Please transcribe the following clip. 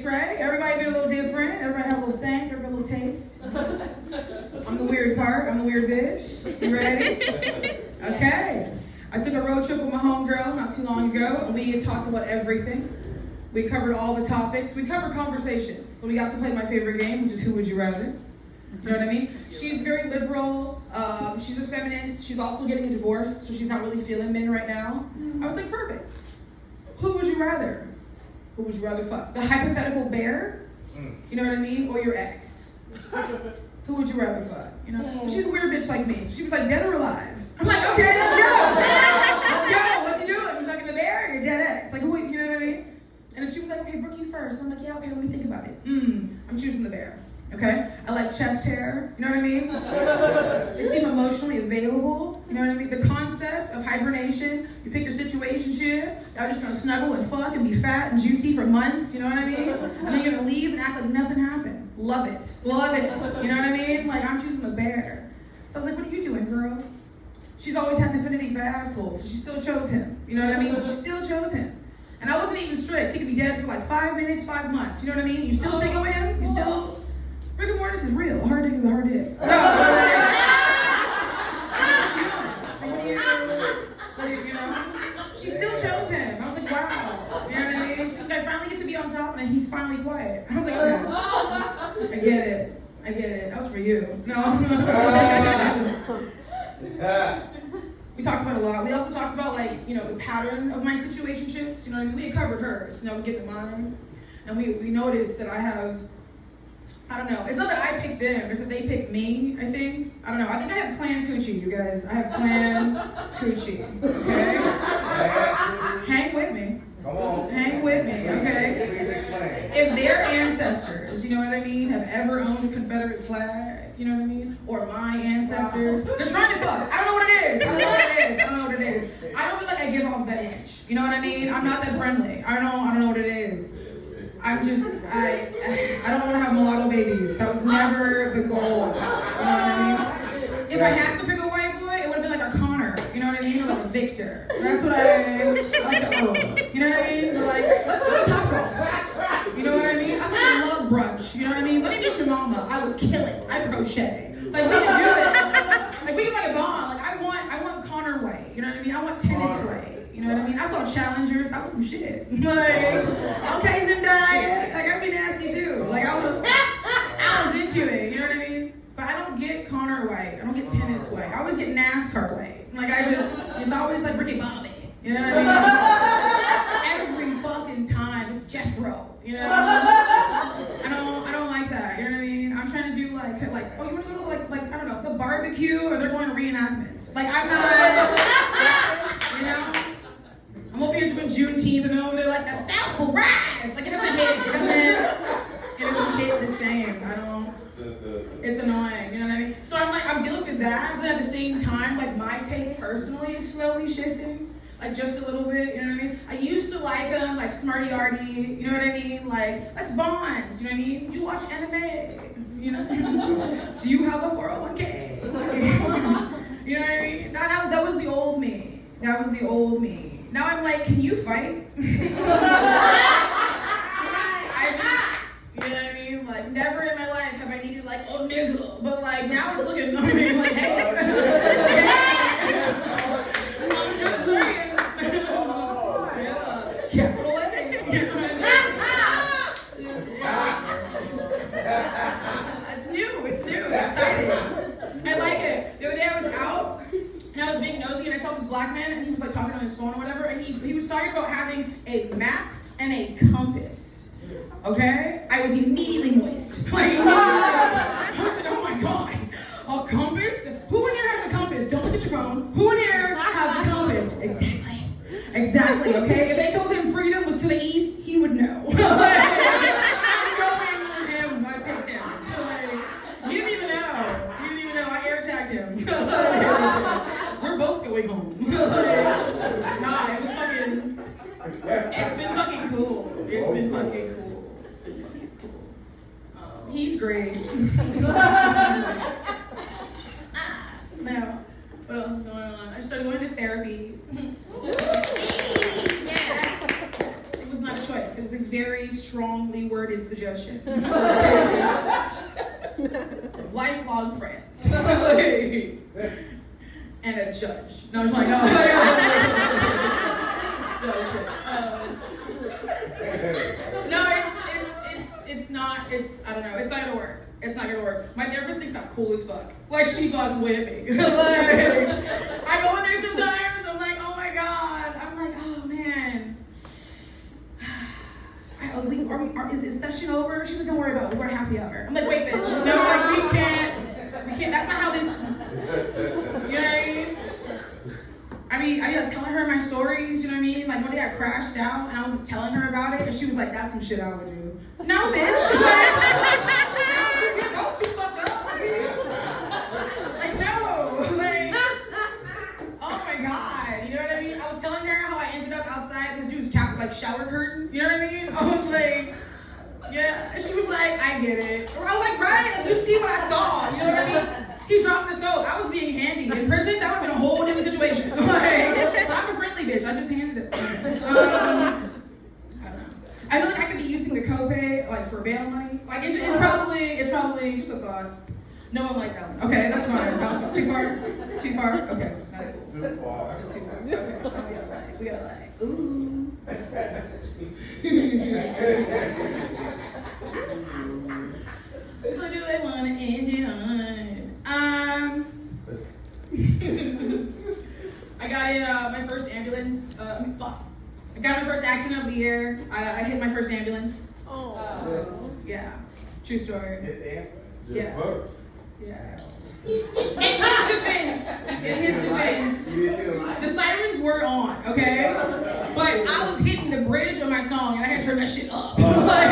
right? Everybody be a little different. Everybody have a little stank, everybody a little taste. I'm the weird part. I'm the weird bitch. You ready? Okay. I took a road trip with my homegirl not too long ago, and we talked about everything. We covered all the topics. We covered conversations. So we got to play my favorite game, which is Who Would You Rather? You know what I mean? She's very liberal. She's a feminist. She's also getting a divorce, so she's not really feeling men right now. I was like, perfect. Who would you rather? Who would you rather fuck? The hypothetical bear? You know what I mean? Or your ex? Who would you rather fuck? You know? She's a weird bitch like me. So she was like, dead or alive? I'm like, okay, let's go. Let's go. What you doing? You fucking the bear or your dead ex? Like, who, you know what I mean? And she was like, okay, Brooke, you first. I'm like, yeah, okay, let me think about it. I'm choosing the bear. Okay? I like chest hair. You know what I mean? They seem emotionally available. You know what I mean? The concept of hibernation. You pick your situationship. Y'all just gonna snuggle and fuck and be fat and juicy for months. You know what I mean? And then you're gonna leave and act like nothing happened. Love it. Love it. You know what I mean? Like, I'm choosing the bear. So I was like, what are you doing, girl? She's always had an affinity for assholes, so she still chose him. You know what I mean? So she still chose him. And I wasn't even strict. He could be dead for like 5 minutes, 5 months. You know what I mean? You still sticking with him? You still... Rigor mortis is real. A hard dick is a hard dick. No, what you know? She still chose him. I was like, wow. You know what I mean? She's like, I finally get to be on top, and he's finally quiet. I was like, okay. I get it. That was for you. No. We talked about a lot. We also talked about, like, you know, the pattern of my situationships. You know what I mean? We had covered hers. You know, we get to mine. And we noticed that I have... I don't know. It's not that I picked them. It's that they picked me, I think. I don't know. I think I have clan coochie, you guys. I have clan coochie, okay? Hang with me. Come on. Hang with me, okay? Please explain. If their ancestors, you know what I mean, have ever owned a Confederate flag, you know what I mean? Or my ancestors, they're trying to fuck. I don't know what it is. I don't know what it is. I don't feel like I give off that image. You know what I mean? I'm not that friendly. I don't know what it is. I don't want to have mulatto babies. That was never the goal. You know what I mean? If I had to pick a white boy, it would have been like a Connor. You know what I mean? Or like a Victor. That's what I like the Earl. You know what I mean? We're like, let's go to Taco. You know what I mean? I fucking love brunch. You know what I mean? Let me meet your mama. I would kill it. I crochet. Like, we can do this. Like, we can like a bond. Like, I want Connor way. You know what I mean? I want tennis way. You know what I mean? I saw challengers. I was some shit. Like, okay, Zendaya. Like, I'd be nasty too. Like, I was into it. You know what I mean? But I don't get Connor White. I don't get tennis White. I always get NASCAR White. Like, it's always like Ricky Bobby. You know what I mean? Every fucking time it's Jethro. You know? I don't like that. You know what I mean? I'm trying to do like, oh, you want to go to like I don't know, the barbecue, or they're going to reenactments. Like, I'm not, you know? I'm over here doing Juneteenth, and they're over there like, the South will rise. Like, it doesn't hit the same. It's annoying, you know what I mean? So I'm dealing with that, but at the same time, like, my taste personally is slowly shifting. Like, just a little bit, you know what I mean? I used to like them, like, smarty-arty, you know what I mean? Like, let's bond, you know what I mean? You watch anime, you know? Do you have a 401k? You know what I mean? That was the old me. That was the old me. Now I'm like, can you fight? You know what I mean? Like, never in my life have I needed, like, oh, nigga. But, like, now it's looking, I mean, like, hey. I'm just saying. Yeah. Capital A. It's new. It's exciting. I like it. The other day I was out, and I was being nosy, and I saw this black man, and he was like talking on his phone or whatever, and he was talking about having a map and a compass. Okay? I was immediately moist. Like, I said, oh my god, a compass? Who in here has a compass? Don't look at your phone. Who in here has a compass? Exactly, okay? If they told him freedom was to the east, he would know. I'm going for him. I picked him. Like, he didn't even know. I air tagged him. We're both going home. Nah, it was fucking... It's been fucking cool. It's been fucking cool. He's great. Now, what else is going on? I started going to therapy. It was not a choice. It was very strongly worded suggestion. From lifelong friends. And a judge. No, I'm just like, no. No, it's not, I don't know, it's not gonna work. It's not gonna work. My therapist thinks I'm cool as fuck. Like, she fucks with me. Like, I go in there sometimes, I'm like, oh my God. I'm like, oh man. Is session over? She's like, don't worry about it, we're happy hour. I'm like, wait, bitch. No, like, we can't, that's not how this, you know what I mean? I mean, like telling her my stories, you know what I mean? Like, one day I crashed out and I was telling her about it, and she was like, that's some shit I would do. No, bitch. Don't be fucked up. Like, no. Like, oh my God. You know what I mean? I was telling her how I ended up outside this dude's shower curtain. You know what I mean? I was like, yeah. And she was like, I get it. Or I was like, right, you see what I saw. You know what I mean? He dropped the stove. I was being handy. In prison, that would have been a whole different situation. Like, I'm a friendly bitch. I just handed it. I don't know. I feel like I could be using the copay like for bail money. Like it's probably just a thought. No one liked that one. Okay, that's fine. That was too far. Too far. Okay, that's cool. Too far. Too far. Okay. We gotta like. Ooh. What do I want to end it on? I got in my first ambulance. I got my first accident of the year. I hit my first ambulance. Oh. Yeah. True story. Yeah. Yeah. In his defense, the sirens were on, okay? But I was hitting the bridge of my song and I had to turn that shit up. Like,